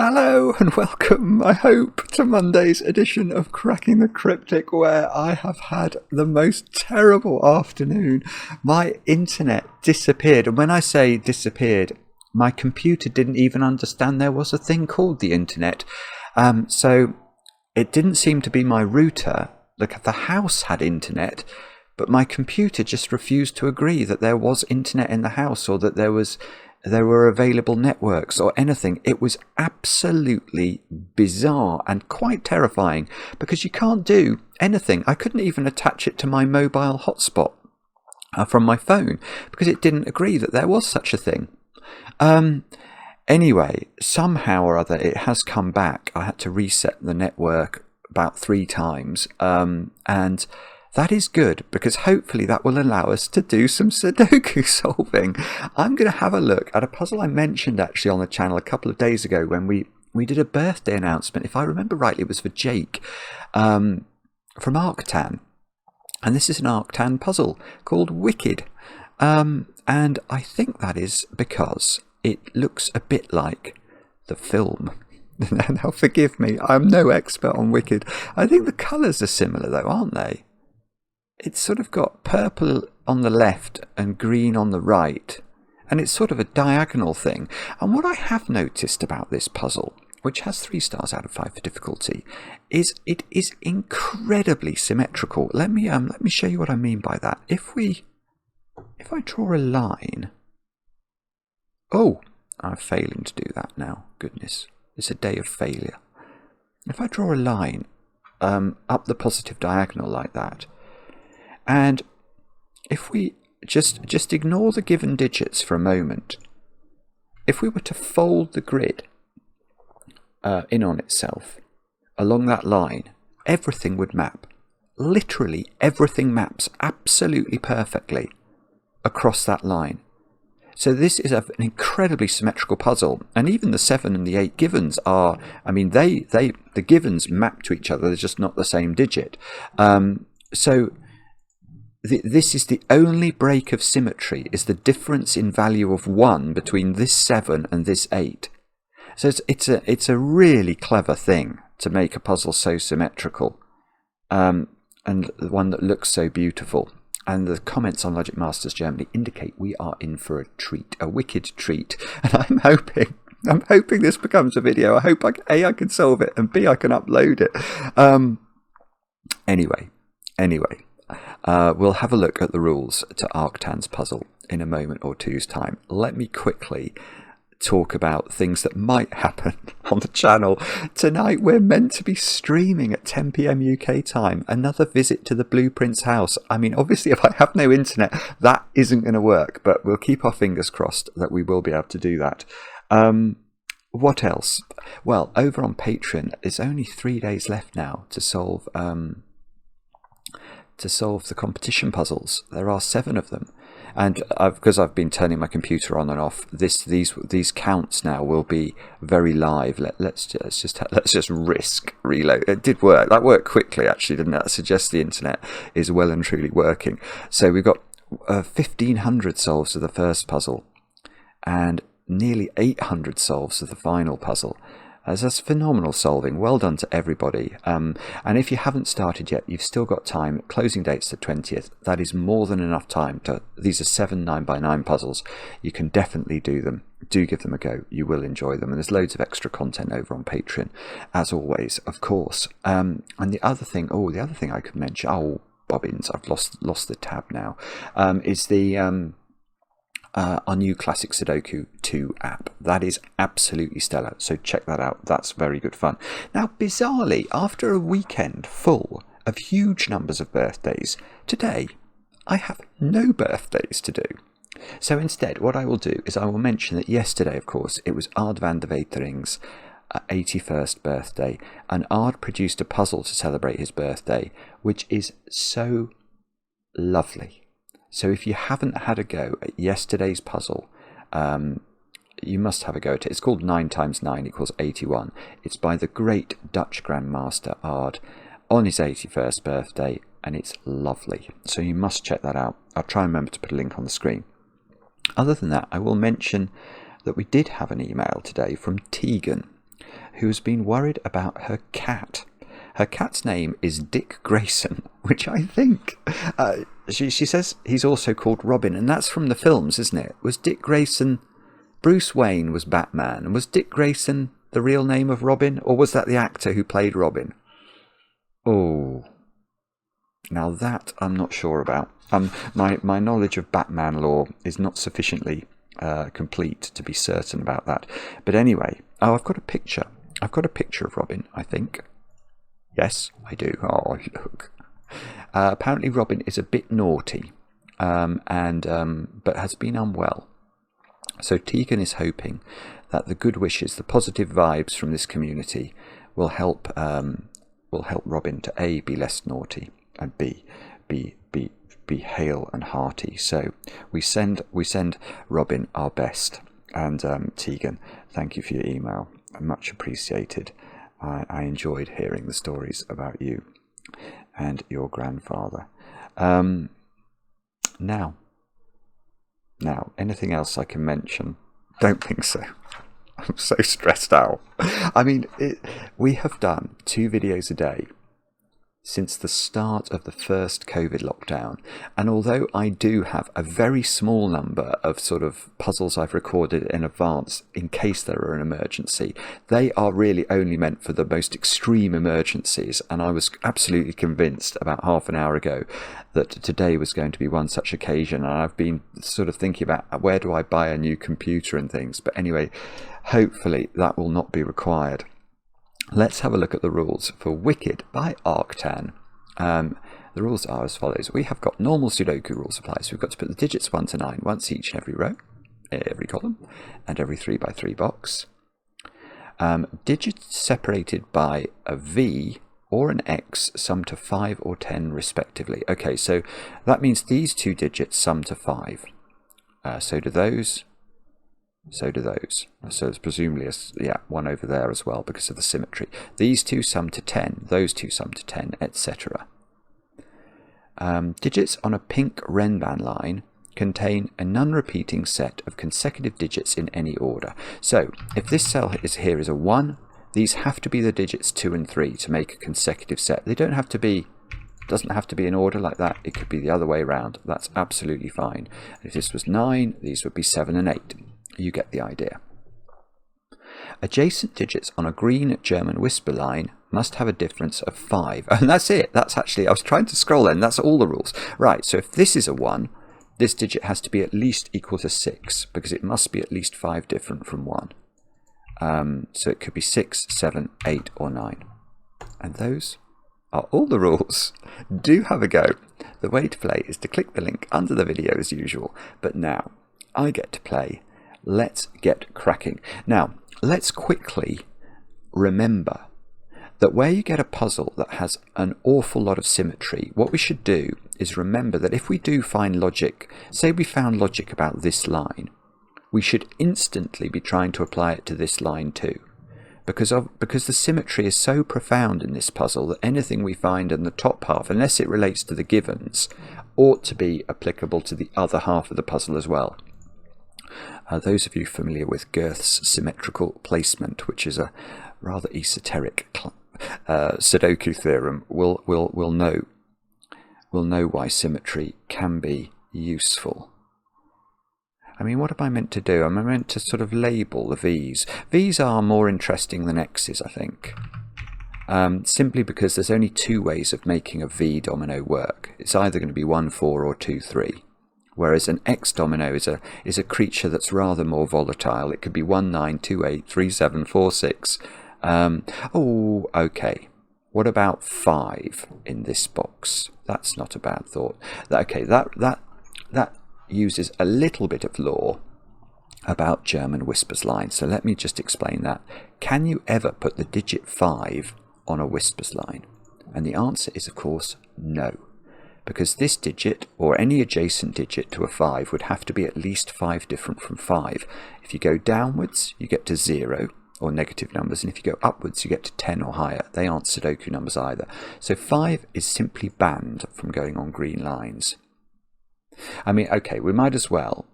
Hello and welcome, I hope, to Monday's edition of Cracking the Cryptic, where I have had the most terrible afternoon. My internet disappeared, and when I say disappeared, my computer didn't even understand there was a thing called the internet. So it didn't seem to be my router. Look, the house had internet, but my computer just refused to agree that there was internet in the house, or that there were available networks or anything. It was absolutely bizarre and quite terrifying because you can't do anything. I couldn't even attach it to my mobile hotspot from my phone because it didn't agree that there was such a thing. Anyway, somehow or other it has come back. I had to reset the network about 3 times, and that is good because hopefully that will allow us to do some Sudoku solving. I'm going to have a look at a puzzle I mentioned actually on the channel a couple of days ago when we did a birthday announcement. If I remember rightly, it was for Jake from Arctan. And this is an Arctan puzzle called Wicked. And I think that is because it looks a bit like the film. Now forgive me, I'm no expert on Wicked. I think the colours are similar though, aren't they? It's sort of got purple on the left and green on the right, and it's sort of a diagonal thing. And what I have noticed about this puzzle, which has 3 stars out of 5 for difficulty, is it is incredibly symmetrical. Let me show you what I mean by that. If I draw a line, oh, I'm failing to do that now. Goodness, it's a day of failure. If I draw a line up the positive diagonal like that, and if we just ignore the given digits for a moment, if we were to fold the grid in on itself along that line, everything would map. Literally everything maps absolutely perfectly across that line. So this is an incredibly symmetrical puzzle, and even the 7 and the 8 givens are, I mean, the givens map to each other, they're just not the same digit. So this is the only break of symmetry, is the difference in value of 1 between this 7 and this 8. So it's a really clever thing to make a puzzle so symmetrical, and one that looks so beautiful. And the comments on Logic Masters Germany indicate we are in for a treat, a wicked treat. And I'm hoping this becomes a video. I hope I can solve it, and B, I can upload it. Anyway. We'll have a look at the rules to Arctan's puzzle in a moment or two's time. Let me quickly talk about things that might happen on the channel. Tonight we're meant to be streaming at 10 PM UK time, another visit to the Blueprints house. I mean, obviously if I have no internet, that isn't going to work, but we'll keep our fingers crossed that we will be able to do that. What else? Well, over on Patreon, there's only 3 days left now to solve the competition puzzles. There are 7 of them, and because I've been turning my computer on and off, these counts now will be very live. Let's just risk reload. It did work. That worked quickly, actually, didn't it? That suggests the internet is well and truly working. So we've got 1,500 solves of the first puzzle, and nearly 800 solves of the final puzzle. That's phenomenal solving. Well done to everybody. And if you haven't started yet, you've still got time. Closing date's the 20th. That is more than enough time to. These are 7 9x9 puzzles. You can definitely do them. Do give them a go. You will enjoy them. And there's loads of extra content over on Patreon, as always, of course. And the other thing I could mention. Oh, bobbins! I've lost the tab now. Is the our new Classic Sudoku 2 app. That is absolutely stellar, so check that out. That's very good fun. Now, bizarrely, after a weekend full of huge numbers of birthdays, today I have no birthdays to do. So instead, what I will do is I will mention that yesterday, of course, it was Ard van der Wetering's 81st birthday, and Ard produced a puzzle to celebrate his birthday, which is so lovely. So if you haven't had a go at yesterday's puzzle, you must have a go at it. It's called 9 times 9 equals 81. It's by the great Dutch Grandmaster Ard on his 81st birthday, and it's lovely. So you must check that out. I'll try and remember to put a link on the screen. Other than that, I will mention that we did have an email today from Teagan. who's been worried about her cat. Her cat's name is Dick Grayson, which I think, she says he's also called Robin, and that's from the films, isn't it? Was Dick Grayson, Bruce Wayne was Batman, and was Dick Grayson the real name of Robin, or was that the actor who played Robin? Oh, now that I'm not sure about. My knowledge of Batman lore is not sufficiently complete to be certain about that. But anyway, I've got a picture. I've got a picture of Robin, I think. Yes, I do. Oh, look. Apparently Robin is a bit naughty, but has been unwell. So Teagan is hoping that the good wishes, the positive vibes from this community will help Robin to A, be less naughty, and B, be hale and hearty. So we send Robin our best. And Teagan, thank you for your email. Much appreciated. I enjoyed hearing the stories about you and your grandfather. Now, anything else I can mention? Don't think so. I'm so stressed out. I mean, we have done 2 videos a day since the start of the first COVID lockdown, and although I do have a very small number of sort of puzzles I've recorded in advance in case there are an emergency, they are really only meant for the most extreme emergencies, and I was absolutely convinced about half an hour ago that today was going to be one such occasion, and I've been sort of thinking about where do I buy a new computer and things, but anyway, hopefully that will not be required. Let's have a look at the rules for Wicked by Arctan. The rules are as follows. We have got normal Sudoku rules apply. So we've got to put the digits 1 to 9 once each in every row, every column, and every 3 by 3 box. Digits separated by a V or an X sum to 5 or 10 respectively. Okay, so that means these 2 digits sum to 5. So do those. So do those. So there's presumably one over there as well because of the symmetry. These 2 sum to 10, those 2 sum to 10, etc. Digits on a pink renban line contain a non-repeating set of consecutive digits in any order. So if this cell here is a 1, these have to be the digits 2 and 3 to make a consecutive set. They don't have to be, doesn't have to be in order like that. It could be the other way around. That's absolutely fine. If this was 9, these would be 7 and 8. You get the idea. Adjacent digits on a green German whisper line must have a difference of 5. And that's it. That's actually, I was trying to scroll then. That's all the rules. Right, so if this is a 1, this digit has to be at least equal to 6 because it must be at least 5 different from 1. So it could be 6, 7, 8 or 9. And those are all the rules. Do have a go. The way to play is to click the link under the video as usual. But now I get to play. Let's get cracking. Now, let's quickly remember that where you get a puzzle that has an awful lot of symmetry, what we should do is remember that if we do find logic, say we found logic about this line, we should instantly be trying to apply it to this line too. Because the symmetry is so profound in this puzzle that anything we find in the top half, unless it relates to the givens, ought to be applicable to the other half of the puzzle as well. Those of you familiar with Girth's symmetrical placement, which is a rather esoteric Sudoku theorem, will know why symmetry can be useful. I mean, what am I meant to do? Am I meant to sort of label the V's? V's are more interesting than X's, I think. Simply because there's only 2 ways of making a V domino work. It's either going to be 1, 4 or 2, 3. Whereas an X domino is a creature that's rather more volatile. It could be 1, 9, 2, 8, 3, 7, 4, 6. Oh, okay. What about 5 in this box? That's not a bad thought. Okay, that uses a little bit of lore about German whispers line. So let me just explain that. Can you ever put the digit 5 on a whispers line? And the answer is, of course, no. Because this digit, or any adjacent digit to a 5, would have to be at least 5 different from 5. If you go downwards, you get to 0, or negative numbers, and if you go upwards, you get to 10 or higher. They aren't Sudoku numbers either. So 5 is simply banned from going on green lines. I mean, okay, we might as well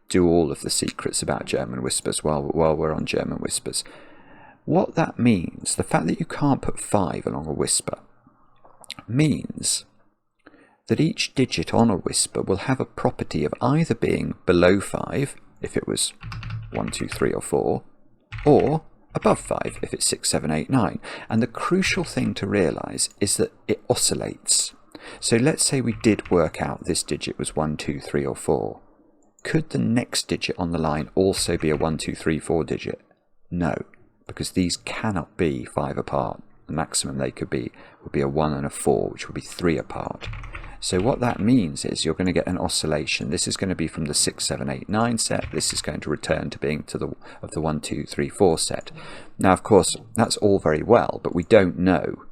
do all of the secrets about German whispers while we're on German whispers. what that means, the fact that you can't put 5 along a whisper, means that each digit on a whisper will have a property of either being below 5, if it was 1, 2, 3 or 4, or above 5 if it's 6, 7, 8, 9. And the crucial thing to realise is that it oscillates. So let's say we did work out this digit was 1, 2, 3 or 4. Could the next digit on the line also be a 1, 2, 3, 4 digit? No, because these cannot be 5 apart. The maximum they could be would be a 1 and a 4, which would be 3 apart. So what that means is you're going to get an oscillation. This is going to be from the 6, 7, 8, 9 set. This is going to return to being the 1, 2, 3, 4 set. Now, of course, that's all very well, but we don't know,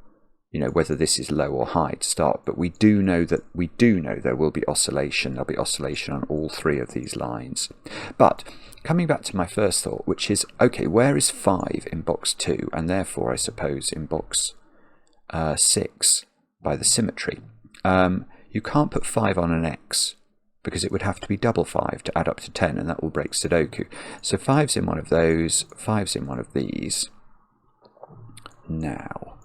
whether this is low or high to start. But we do know there will be oscillation. There'll be oscillation on all 3 of these lines. But coming back to my first thought, which is, okay, where is 5 in box 2, and therefore, I suppose, in box 6 by the symmetry? You can't put 5 on an X because it would have to be double 5 to add up to 10, and that will break Sudoku. So 5's in one of those, 5's in one of these. Now,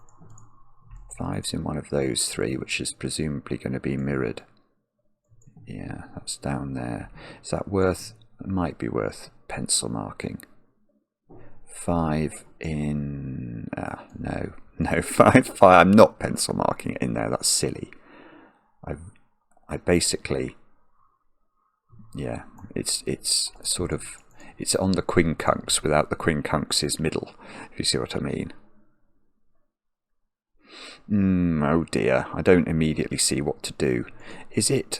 5's in one of those 3, which is presumably going to be mirrored. Yeah, that's down there. Is that worth? It might be worth pencil marking. 5 in... no, 5. I'm not pencil marking it in there. That's silly. I basically, yeah, it's sort of, it's on the quincunx without the quincunx's middle, if you see what I mean. Oh dear, I don't immediately see what to do. Is it?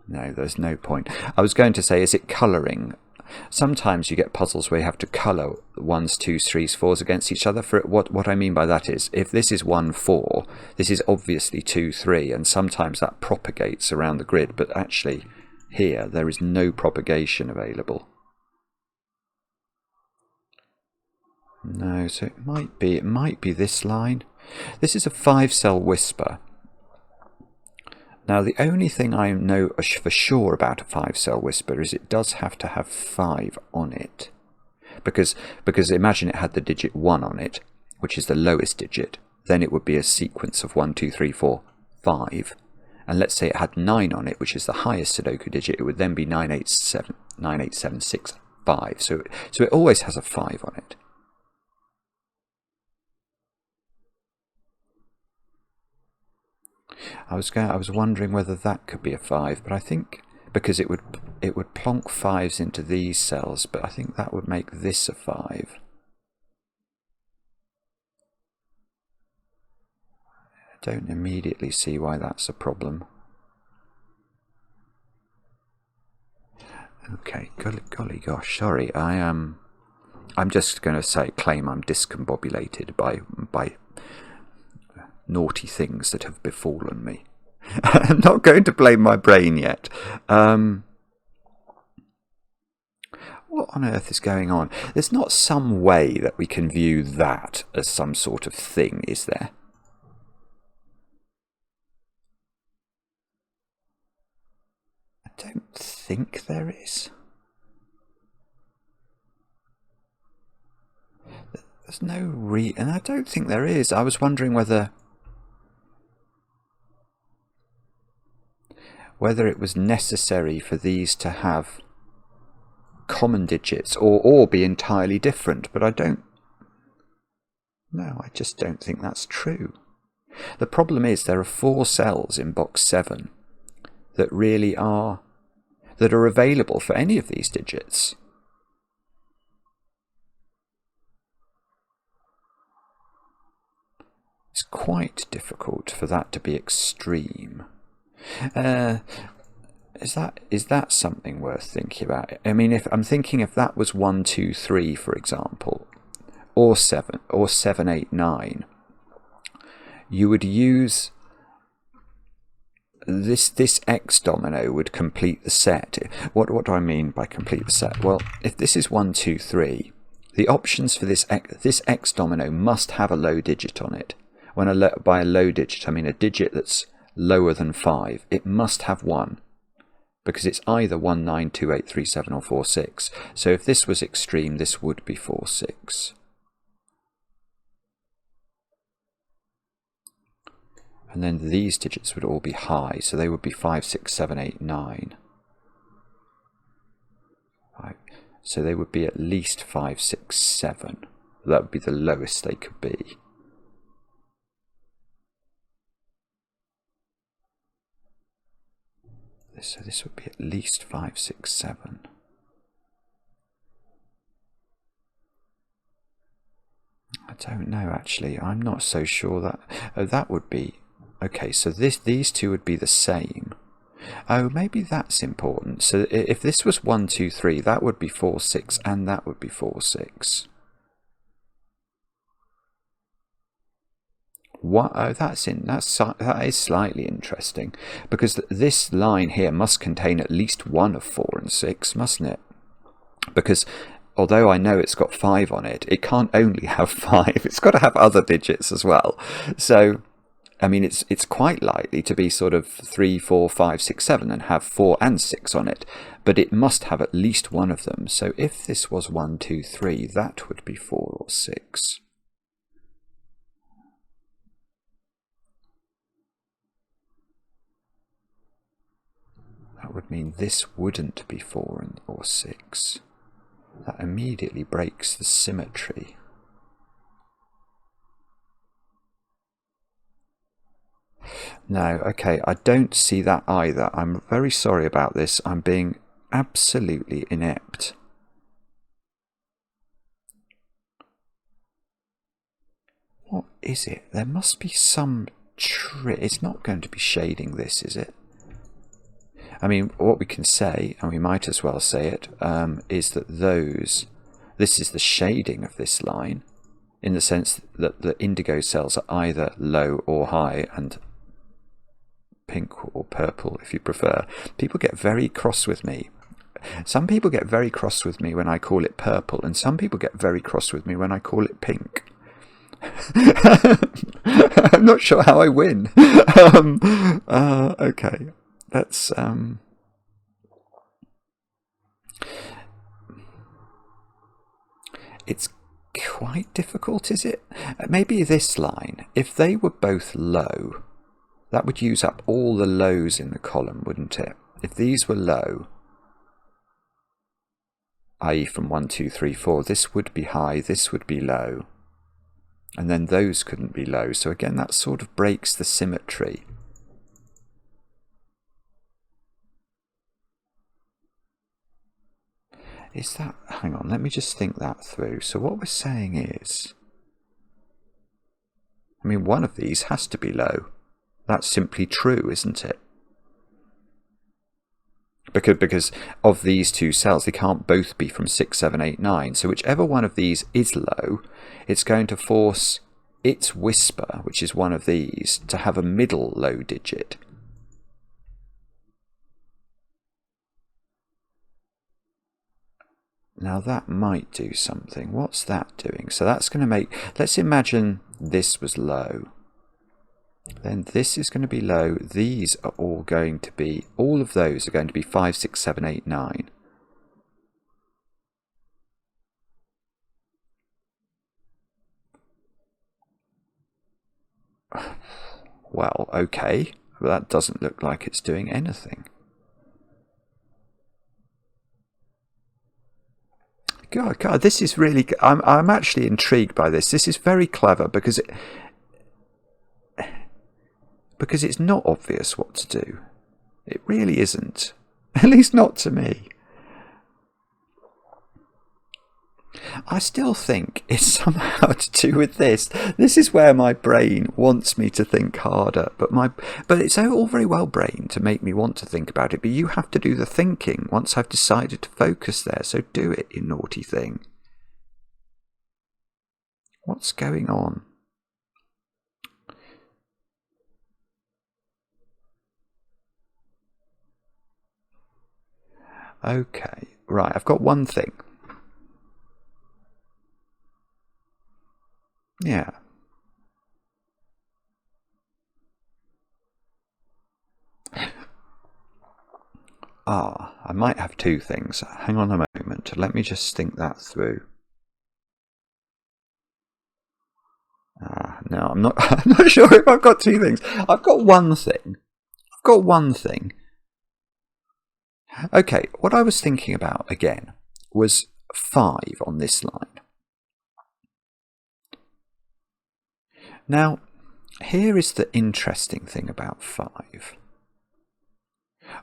No, there's no point. I was going to say, is it colouring? Sometimes you get puzzles where you have to colour 1s, 2s, 3s, 4s against each other. For it, what I mean by that is, if this is 1, 4, this is obviously 2, 3, and sometimes that propagates around the grid, but actually here there is no propagation available. No, so it might be this line. This is a 5-cell whisper. Now, the only thing I know for sure about a 5-cell whisper is it does have to have 5 on it. Because imagine it had the digit 1 on it, which is the lowest digit. Then it would be a sequence of 1, 2, 3, 4, 5. And let's say it had 9 on it, which is the highest Sudoku digit. It would then be 9, 8, 7, 9, 8, 7, 6, 5. So it always has a 5 on it. I was wondering whether that could be a 5, but I think because it would plonk 5s into these cells, but I think that would make this a 5. I don't immediately see why that's a problem. Okay, golly gosh, sorry. I'm just going to claim I'm discombobulated by naughty things that have befallen me. I'm not going to blame my brain yet. What on earth is going on? There's not some way that we can view that as some sort of thing, is there? I don't think there is. There's no and I don't think there is. I was wondering whether it was necessary for these to have common digits or be entirely different, but I just don't think that's true. The problem is there are 4 cells in box 7 that are available for any of these digits. It's quite difficult for that to be extreme. Is that something worth thinking about? I mean, if that was 1, 2, 3, for example, or 7, 8, 9, you would use this X domino would complete the set. What do I mean by complete the set? Well, if this is 1, 2, 3, the options for this X domino must have a low digit on it. By a low digit, I mean a digit that's lower than 5. It must have 1. because it's either 192837 or 46. So if this was extreme, this would be 46. And then these digits would all be high, so they would be 5, 6, 7, 8, 9. Right. So they would be at least 5, 6, 7. That would be the lowest they could be. So this would be at least 5, 6, 7. I don't know actually. I'm not so sure that. Oh, that would be. Okay, so these two would be the same. Oh, maybe that's important. So if this was 1, 2, 3, that would be 4, 6, and that would be 4, 6. What? Oh, that is slightly interesting, because this line here must contain at least one of 4 and 6, mustn't it? Because although I know it's got 5 on it, it can't only have 5. It's got to have other digits as well. So, I mean, it's quite likely to be sort of 3, 4, 5, 6, 7 and have 4 and 6 on it, but it must have at least one of them. So if this was 1, 2, 3, that would be 4 or 6. That would mean this wouldn't be 4 or 6. That immediately breaks the symmetry. No, okay, I don't see that either. I'm very sorry about this. I'm being absolutely inept. What is it? There must be some trick. It's not going to be shading this, is it? I mean, what we can say, and we might as well say it, is that this is the shading of this line, in the sense that the indigo cells are either low or high, and pink or purple if you prefer. People get very cross with me. Some people get very cross with me when I call it purple, and some people get very cross with me when I call it pink. I'm not sure how I win. Okay, let's it's quite difficult, is it? Maybe this line, if they were both low, that would use up all the lows in the column, wouldn't it? If these were low, i.e. from 1, 2, 3, 4, this would be high, this would be low. And then those couldn't be low. So again, that sort of breaks the symmetry. Is that... hang on, let me just think that through. So what we're saying is... I mean, one of these has to be low. That's simply true, isn't it? Because of these two cells, they can't both be from 6, 7, 8, 9. So whichever one of these is low, it's going to force its whisper, which is one of these, to have a middle low digit. Now that might do something. What's that doing? So that's going to make... let's imagine this was low. Then this is going to be low. These are all going to be... all of those are going to be 5, 6, 7, 8, 9. Well, okay. But that doesn't look like it's doing anything. God, this is really... I'm actually intrigued by this. This is very clever because it's not obvious what to do. It really isn't. At least not to me. I still think it's somehow to do with this. This is where my brain wants me to think harder. But it's all very well, brain, to make me want to think about it. But you have to do the thinking once I've decided to focus there. So do it, you naughty thing. What's going on? Okay, right, I've got one thing. Yeah. I might have two things. Hang on a moment. Let me just think that through. No, I'm not. I'm not sure if I've got two things. I've got one thing. Okay, what I was thinking about again was 5 on this line. Now, here is the interesting thing about 5.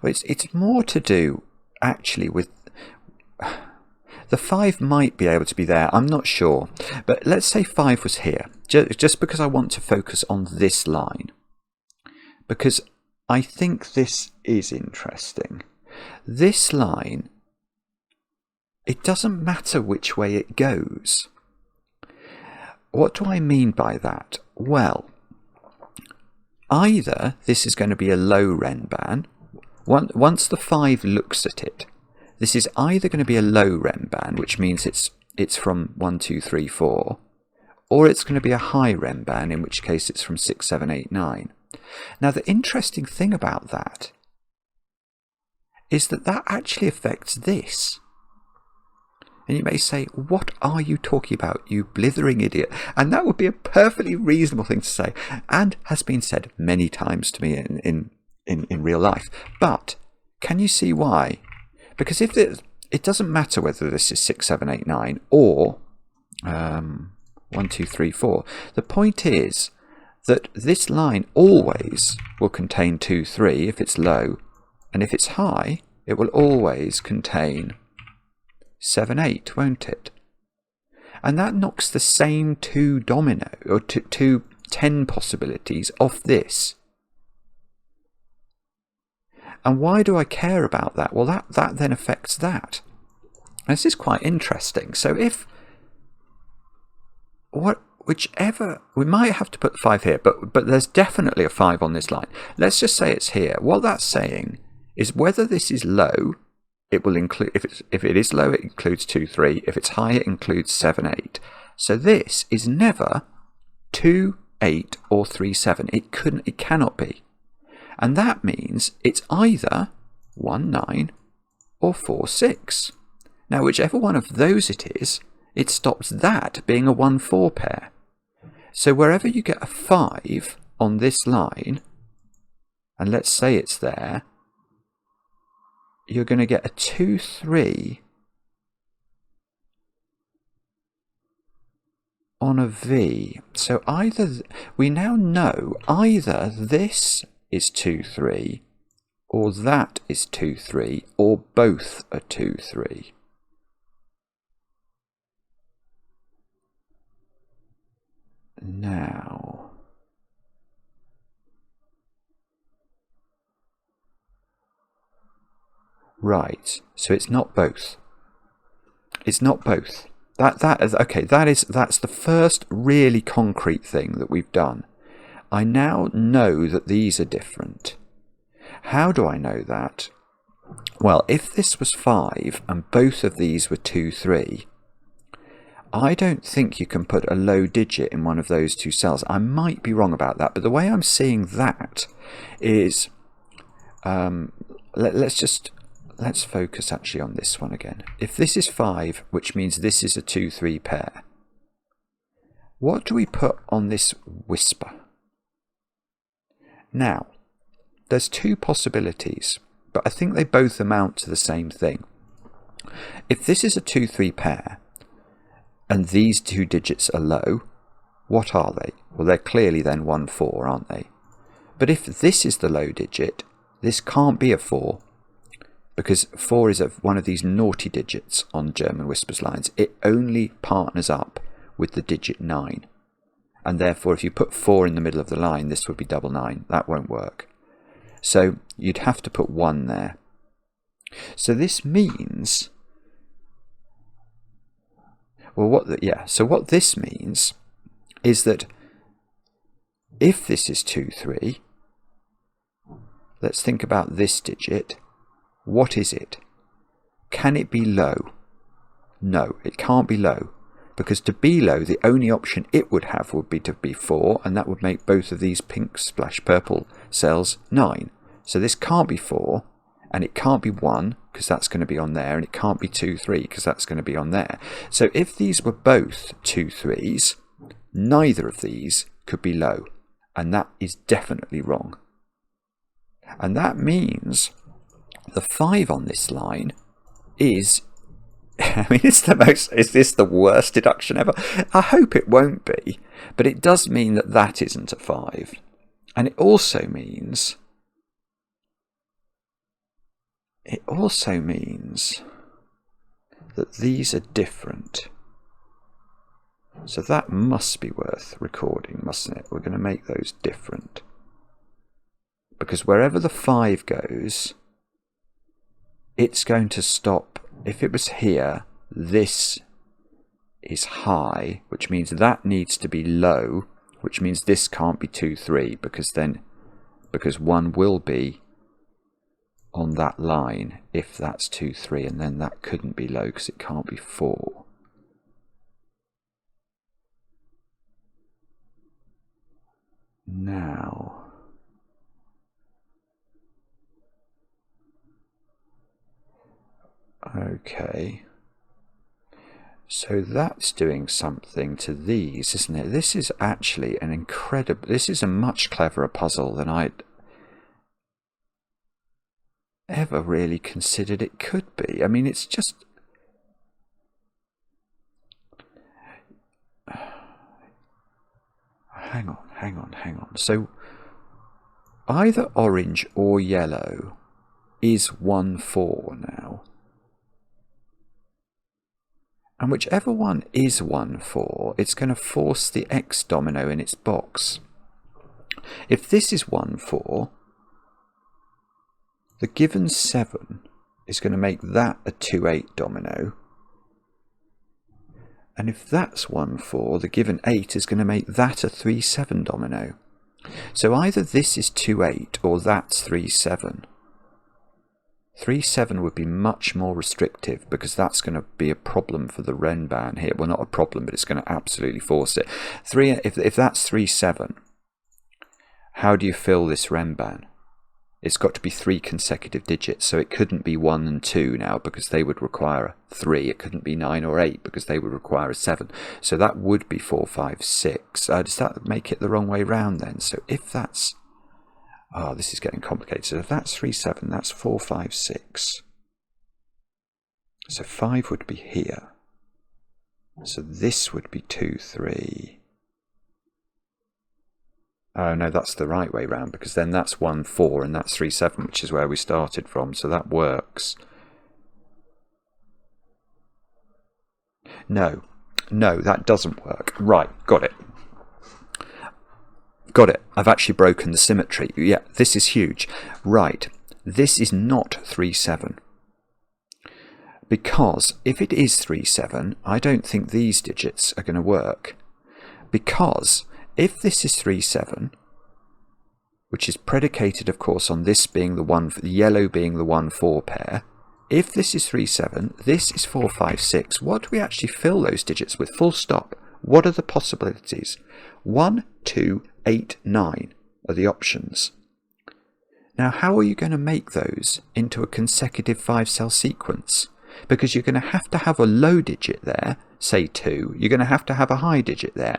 It's more to do actually with the 5 might be able to be there, I'm not sure, but let's say 5 was here, just because I want to focus on this line, because I think this is interesting. This line, it doesn't matter which way it goes. What do I mean by that? Well, either this is going to be a low renban. Once the 5 looks at it, this is either going to be a low renban, which means it's from 1, 2, 3, 4, or it's going to be a high renban, in which case it's from 6, 7, 8, 9. Now, the interesting thing about that is that actually affects this. And you may say, what are you talking about, you blithering idiot? And that would be a perfectly reasonable thing to say, and has been said many times to me in real life. But can you see why? Because if it doesn't matter whether this is 6, 7, 8, 9 or 1, 2, 3, 4. The point is that this line always will contain 2, 3 if it's low, and if it's high, it will always contain 7, 8, won't it? And that knocks the same 2 domino, or 2 10 possibilities off this. And why do I care about that? Well, that then affects that. And this is quite interesting. So whichever, we might have to put 5 here, but there's definitely a 5 on this line. Let's just say it's here. What that's saying is whether this is low, it will include, if it is low, it includes 2, 3. If it's high, it includes 7, 8. So this is never 2, 8 or 3, 7. It cannot be. And that means it's either 1, 9 or 4, 6. Now, whichever one of those it is, it stops that being a 1, 4 pair. So wherever you get a 5 on this line, and let's say it's there, you're going to get a 2, 3 on a V. So we now know either this is 2, 3, or that is 2, 3, or both are 2, 3. Now, right, so it's not both. It's not both. That's the first really concrete thing that we've done. I now know that these are different. How do I know that? Well, if this was 5 and both of these were 2, 3, I don't think you can put a low digit in one of those 2 cells. I might be wrong about that, but the way I'm seeing that is, let's focus actually on this one again. If this is 5, which means this is a 2, 3 pair, what do we put on this whisper? Now, there's 2 possibilities, but I think they both amount to the same thing. If this is a 2, 3 pair, and these 2 digits are low, what are they? Well, they're clearly then 1, 4, aren't they? But if this is the low digit, this can't be a 4, because 4 is one of these naughty digits on German whispers lines. It only partners up with the digit 9. And therefore, if you put 4 in the middle of the line, this would be double 9. That won't work. So you'd have to put 1 there. So this means, well, what this means is that if this is 2, 3, let's think about this digit. What is it? Can it be low? No, it can't be low. Because to be low, the only option it would have would be to be 4, and that would make both of these pink / purple cells 9. So this can't be 4, and it can't be 1 because that's going to be on there, and it can't be 2, 3 because that's going to be on there. So if these were both 2 3s, neither of these could be low, and that is definitely wrong. And that means the 5 on this line is, I mean, is this the worst deduction ever? I hope it won't be, but it does mean that that isn't a 5. And it also means that these are different. So that must be worth recording, mustn't it? We're going to make those different. Because wherever the 5 goes, it's going to stop. If it was here, this is high, which means that needs to be low, which means this can't be 2 3, because 1 will be on that line if that's 2 3, and then that couldn't be low because it can't be 4. Now, okay, so that's doing something to these, isn't it? This is actually an incredible, this is a much cleverer puzzle than I'd ever really considered it could be. I mean, it's just, hang on. So either orange or yellow is 1 4 now. And whichever one is 1 4, it's going to force the X domino in its box. If this is 1 4, the given 7 is going to make that a 2 8 domino. And if that's 1 4, the given 8 is going to make that a 3 7 domino. So either this is 2 8 or that's 3 7. 3 7 would be much more restrictive, because that's going to be a problem for the renban here. Well, not a problem, but it's going to absolutely force it. If that's 3 7, how do you fill this renban? It's got to be 3 consecutive digits, so it couldn't be 1 and 2 now, because they would require a 3. It couldn't be 9 or 8, because they would require a 7. So that would be 4 5 6. Does that make it the wrong way round then? So if that's, oh, this is getting complicated. So if that's 3 7, that's 4 5 6. So 5 would be here. So this would be 2 3. Oh no, that's the right way round, because then that's 1 4 and that's 3 7, which is where we started from, so that works. No, that doesn't work. Right, got it. I've actually broken the symmetry. Yeah, this is huge. Right, this is not 3 7. Because if it is 3 7, I don't think these digits are going to work. Because if this is 3 7, which is predicated, of course, on this being the yellow being the 1 4 pair, if this is 3 7, this is 4 5 6. What do we actually fill those digits with? Full stop. What are the possibilities? 1, 2, 8, 9 are the options. Now, how are you going to make those into a consecutive 5-cell sequence? Because you're going to have a low digit there, say 2. You're going to have a high digit there,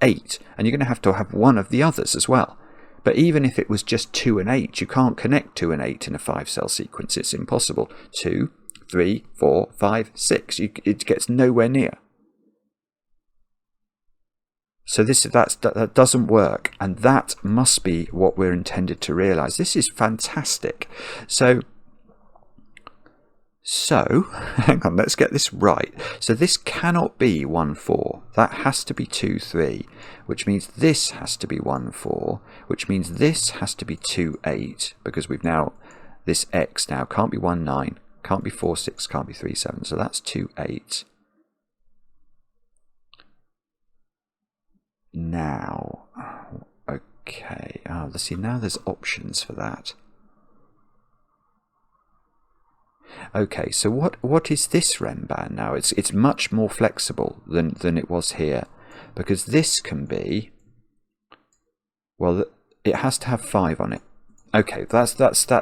8, and you're going to have one of the others as well. But even if it was just 2 and 8, you can't connect 2 and 8 in a 5-cell sequence. It's impossible. 2, 3, 4, 5, 6. It gets nowhere near. So that doesn't work, and that must be what we're intended to realise. This is fantastic. So hang on, let's get this right. So this cannot be 1 4. That has to be 2 3, which means this has to be 1 4, which means this has to be 2 8, because we've now, this X now can't be 1 9, can't be 4 6, can't be 3 7. So that's 2 8. Now, okay, let's see, now there's options for that. Okay, so what is this renban now? It's much more flexible than it was here, because this can be, well, it has to have 5 on it. Okay, that's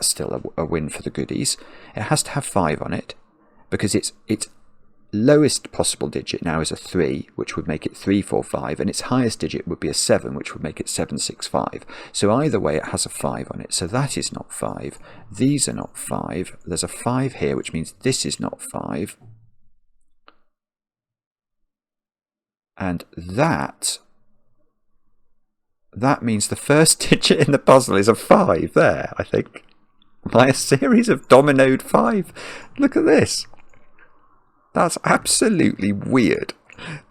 still a win for the goodies. It has to have 5 on it, because its lowest possible digit now is a 3, which would make it 345, and its highest digit would be a 7, which would make it 765. So either way, it has a 5 on it. So that is not 5. These are not 5. There's a 5 here, which means this is not 5. And that means the first digit in the puzzle is a 5 there, I think. By a series of dominoed 5. Look at this. That's absolutely weird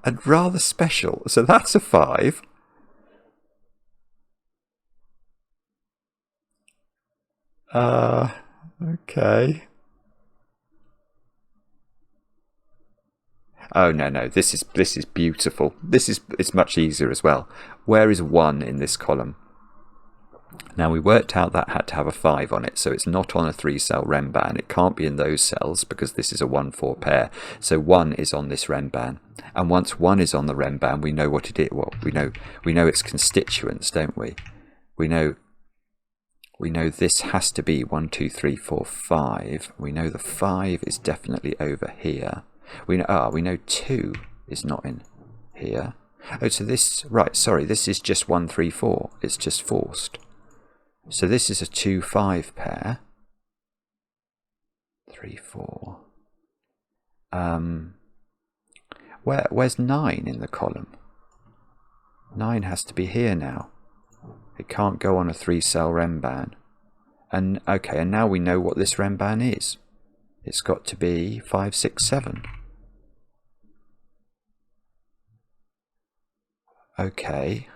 and rather special. So that's a 5. Okay. Oh no, this is beautiful. It's much easier as well. Where is 1 in this column? Now we worked out that had to have a 5 on it, so it's not on a 3-cell renban. It can't be in those cells because this is a 1-4 pair. So 1 is on this renban, and once 1 is on the renban, we know what it is. Well, we know its constituents, don't we? We know this has to be 1, 2, 3, 4, 5. We know the 5 is definitely over here. We know 2 is not in here. Oh, so this, right, sorry, this is just 1, 3, 4. It's just forced. So this is a 2-5 pair. 3, 4. Where's 9 in the column? 9 has to be here now. It can't go on a 3-cell renban. And okay, and now we know what this renban is. It's got to be 5, 6, 7. Okay.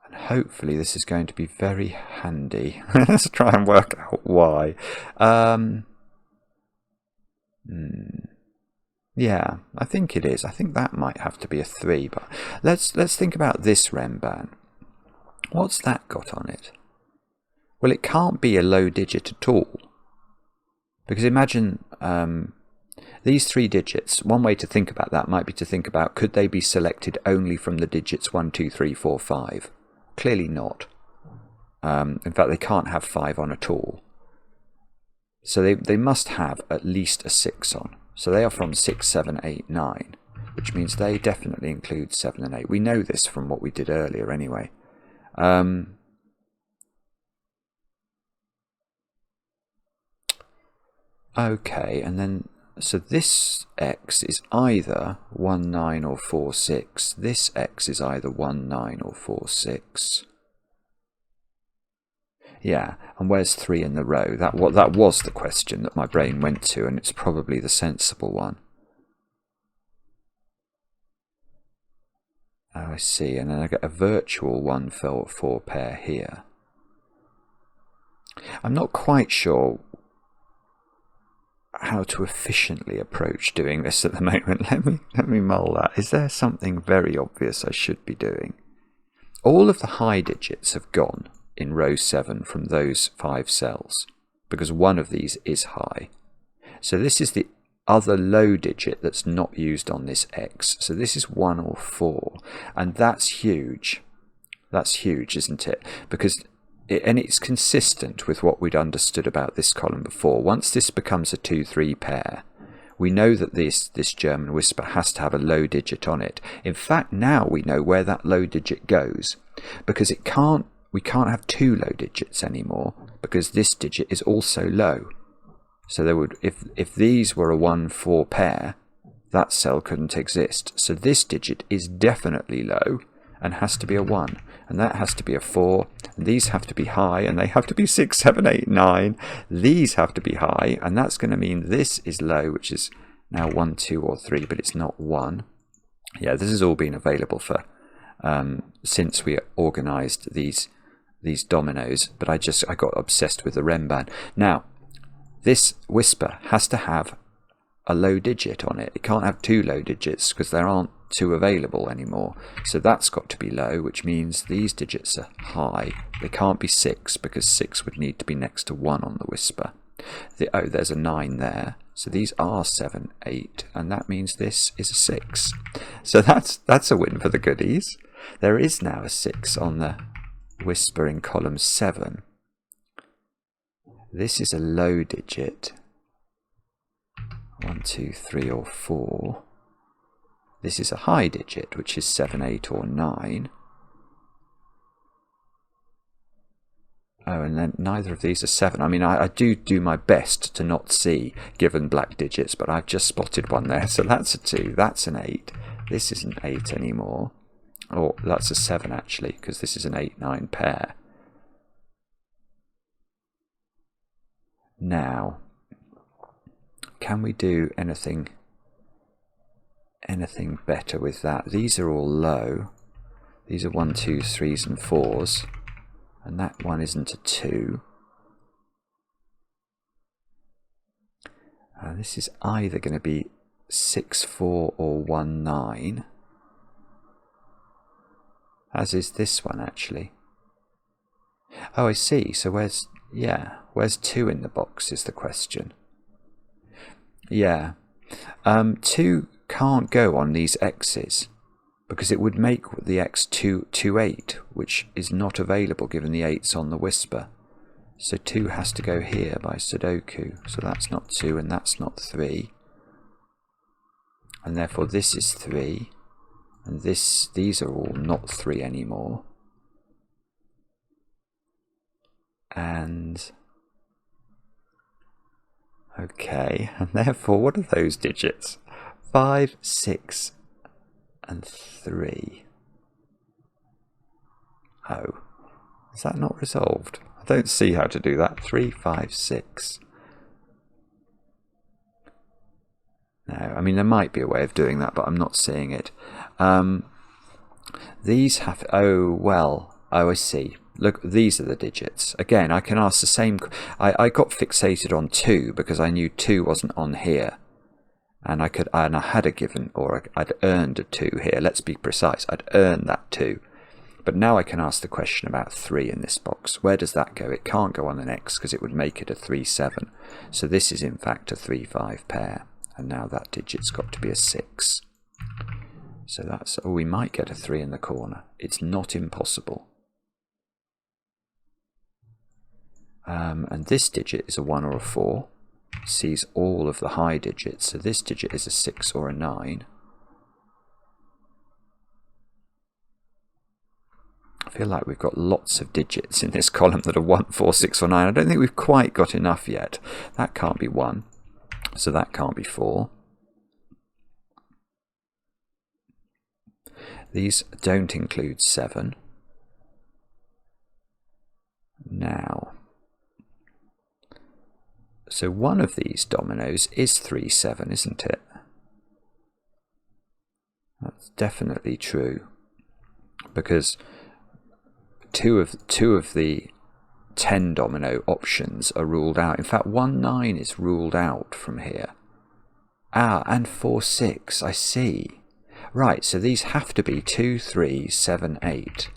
And hopefully this is going to be very handy. Let's try and work out why. Yeah, I think it is. I think that might have to be a 3, but let's think about this renban. What's that got on it? Well, it can't be a low digit at all. Because imagine these 3 digits, one way to think about that might be to think about, could they be selected only from the digits 1, 2, 3, 4, 5? Clearly not. In fact, they can't have 5 on at all. So they must have at least a 6 on. So they are from 6, 7, 8, 9, which means they definitely include 7 and 8. We know this from what we did earlier anyway. Okay, and then, so this x is either 1, 9 or 4, 6. This x is either 1, 9 or 4, 6. Yeah, and where's 3 in the row? That was the question that my brain went to, and it's probably the sensible one. Oh, I see, and then I get a virtual 1, 4 pair here. I'm not quite sure how to efficiently approach doing this at the moment. Let me mull that. Is there something very obvious I should be doing? All of the high digits have gone in row 7 from those 5 cells, because one of these is high. So this is the other low digit that's not used on this X. So this is 1 or 4, and that's huge. That's huge, isn't it? Because it's consistent with what we'd understood about this column before. Once this becomes a 2-3 pair, we know that this German whisper has to have a low digit on it. In fact, now we know where that low digit goes, because we can't have 2 low digits anymore, because this digit is also low. So there would, if these were a 1-4 pair, that cell couldn't exist. So this digit is definitely low and has to be a 1, and that has to be a 4, and these have to be high, and they have to be 6, 7, 8, 9. These have to be high, and that's going to mean this is low, which is now 1, 2 or 3, but it's not 1. Yeah, this has all been available for since we organized these dominoes, but I got obsessed with the renban. Now, this whisper has to have a low digit on it. It can't have 2 low digits because there aren't 2 available anymore. So that's got to be low, which means these digits are high. They can't be 6 because 6 would need to be next to 1 on the whisper. Oh, there's a 9 there. So these are 7, 8, and that means this is a 6. So that's a win for the goodies. There is now a 6 on the whisper in column 7. This is a low digit. 1, 2, 3 or 4. This is a high digit, which is 7, 8 or 9. Oh, and then neither of these are 7. I mean, I do my best to not see given black digits, but I've just spotted one there. So that's a 2, that's an 8. This isn't 8 anymore. Or that's a 7 actually, because this is an 8-9 pair. Now, can we do anything better with that? These are all low. These are 1, 2, 3s and 4s. And that one isn't a 2. This is either going to be 6, 4 or 1, 9. As is this one actually. Oh, I see. So where's 2 in the box is the question. Yeah. 2 can't go on these X's, because it would make the X 2, 8, which is not available given the 8's on the whisper. So 2 has to go here by Sudoku. So that's not 2 and that's not 3. And therefore this is 3. And these are all not 3 anymore. And okay, and therefore what are those digits? 5, 6 and 3. Oh, is that not resolved? I don't see how to do that. 3, 5, 6. No, I mean there might be a way of doing that, but I'm not seeing it. These have, oh I see. Look, these are the digits. Again, I can ask the same. I got fixated on 2 because I knew 2 wasn't on here. And I had a given, or I'd earned a 2 here. Let's be precise. I'd earned that 2. But now I can ask the question about 3 in this box. Where does that go? It can't go on an X because it would make it a 3, 7. So this is in fact a 3, 5 pair. And now that digit's got to be a 6. So that's, oh, we might get a 3 in the corner. It's not impossible. And this digit is a 1 or a 4. Sees all of the high digits. So this digit is a 6 or a 9. I feel like we've got lots of digits in this column that are 1, 4, 6 or 9. I don't think we've quite got enough yet. That can't be 1. So that can't be 4. These don't include 7. Now, so one of these dominoes is 3, 7, isn't it? That's definitely true, because two of the 10 domino options are ruled out. In fact, 1, 9 is ruled out from here. And 4, 6, I see. Right, so these have to be 2, 3, 7, 8.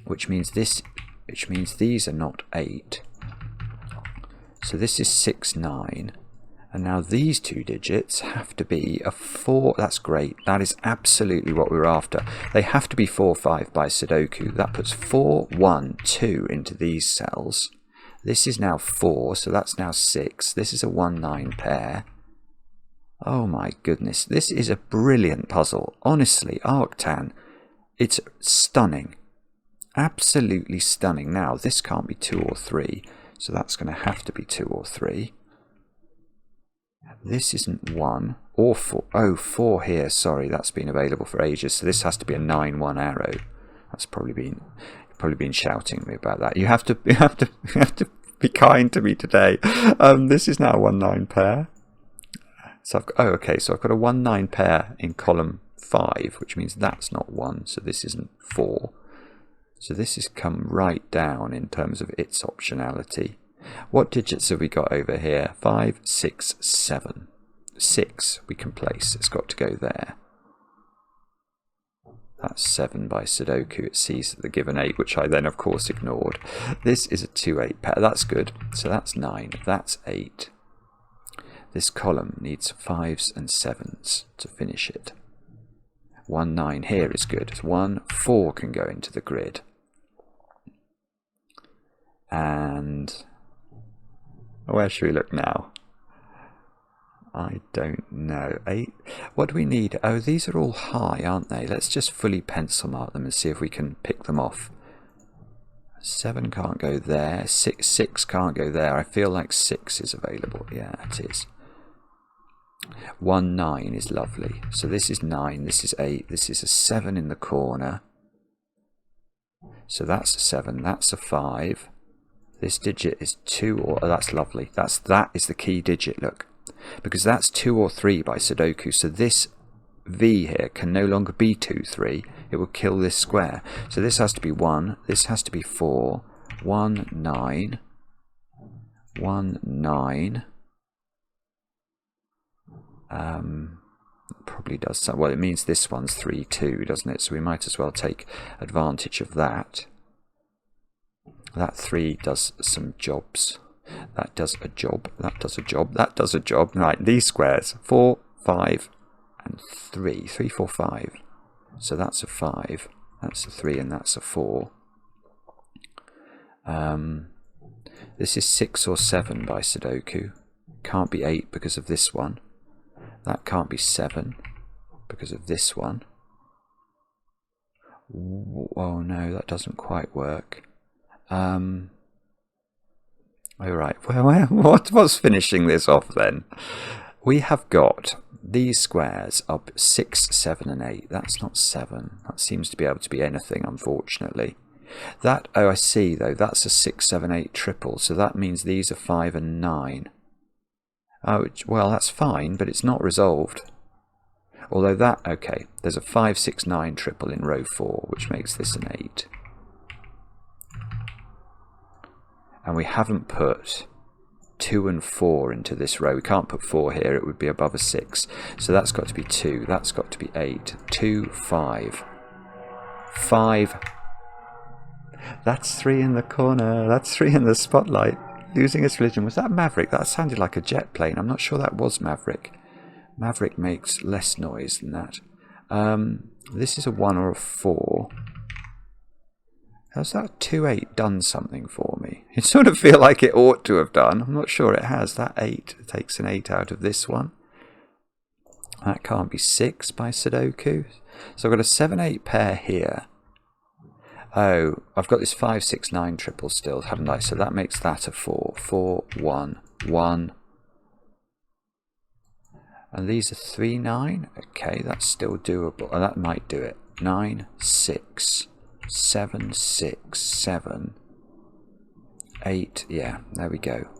Which means these are not 8. So this is 6, 9. And now these 2 digits have to be a 4. That's great. That is absolutely what we're after. They have to be 4, 5 by Sudoku. That puts 4, 1, 2 into these cells. This is now 4, so that's now 6. This is a 1, 9 pair. Oh my goodness. This is a brilliant puzzle. Honestly, Arctan, it's stunning. Absolutely stunning. Now, this can't be 2 or 3, so that's going to have to be 2 or 3. This isn't 1 or 4. Oh, 4 here. Sorry, that's been available for ages. So this has to be a 9, 1 arrow. That's probably been shouting at me about that. You have to be kind to me today. This is now a 1, 9 pair. So so I've got a 1, 9 pair in column 5, which means that's not 1. So this isn't 4. So this has come right down in terms of its optionality. What digits have we got over here? 5, 6, 7. 6 we can place. It's got to go there. That's 7 by Sudoku. It sees the given 8, which I then, of course, ignored. This is a 2, 8 pair. That's good. So that's 9. That's 8. This column needs 5s and 7s to finish it. 1, 9 here is good. 1, 4 can go into the grid. And where should we look now? I don't know. 8. What do we need? Oh, these are all high, aren't they? Let's just fully pencil mark them and see if we can pick them off. 7 can't go there. 6 can't go there. I feel like 6 is available. Yeah, it is. 1, 9 is lovely. So this is 9, this is 8, this is a 7 in the corner. So that's a 7, that's a 5. This digit is 2 or... Oh, that's lovely. That is the key digit, look. Because that's 2 or 3 by Sudoku. So this V here can no longer be 2, 3. It will kill this square. So this has to be 1, this has to be 4. 1, 9. 1, 9. Probably does some, well, it means this one's 3, 2, doesn't it? So we might as well take advantage of that. That 3 does some jobs. That does a job. That does a job. That does a job. Right, these squares 4, 5, and 3. 3, 4, 5. So that's a 5. That's a 3, and that's a 4. This is 6 or 7 by Sudoku. Can't be 8 because of this one. That can't be 7 because of this one. Oh no, that doesn't quite work. All right, well, what's finishing this off then? We have got these squares up 6, 7 and 8. That's not 7. That seems to be able to be anything, unfortunately. That, oh, I see though, that's a 6, 7, 8 triple, so that means these are 5 and 9. Oh, well, that's fine, but it's not resolved. Although that, okay, there's a 5, 6, 9 triple in row 4, which makes this an 8. And we haven't put 2 and 4 into this row. We can't put 4 here, it would be above a 6. So that's got to be 2, that's got to be 8. 2, 5. 5. That's 3 in the corner, that's 3 in the spotlight. Losing its religion. Was that Maverick? That sounded like a jet plane. I'm not sure that was Maverick. Maverick makes less noise than that. This is a 1 or a 4. Has that 2, 8 done something for me? It sort of feel like it ought to have done. I'm not sure it has. That 8 takes an 8 out of this one. That can't be 6 by Sudoku. So I've got a 7, 8 pair here. Oh, I've got this 5, 6, 9 triple still, haven't I? So that makes that a 4. 4, 1, 1. And these are 3, 9. Okay, that's still doable. Oh, that might do it. 9, 6, 7, 6, 7, 8. Yeah, there we go.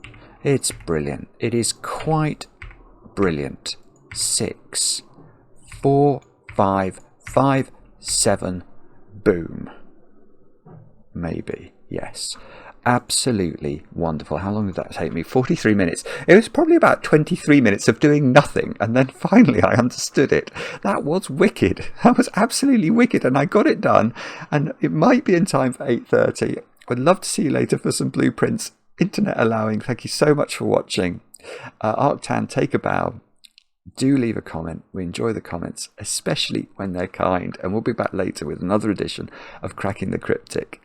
It's brilliant. It is quite brilliant. 6, 4, 5, 5, 7. Boom. Maybe, yes. Absolutely wonderful. How long did that take me? 43 minutes. It was probably about 23 minutes of doing nothing, and then finally I understood it. That was wicked. That was absolutely wicked, and I got it done, and it might be in time for 8:30. I'd love to see you later for some blueprints, internet allowing. Thank you so much for watching. Arctan, take a bow. Do leave a comment. We enjoy the comments, especially when they're kind, and we'll be back later with another edition of Cracking the Cryptic.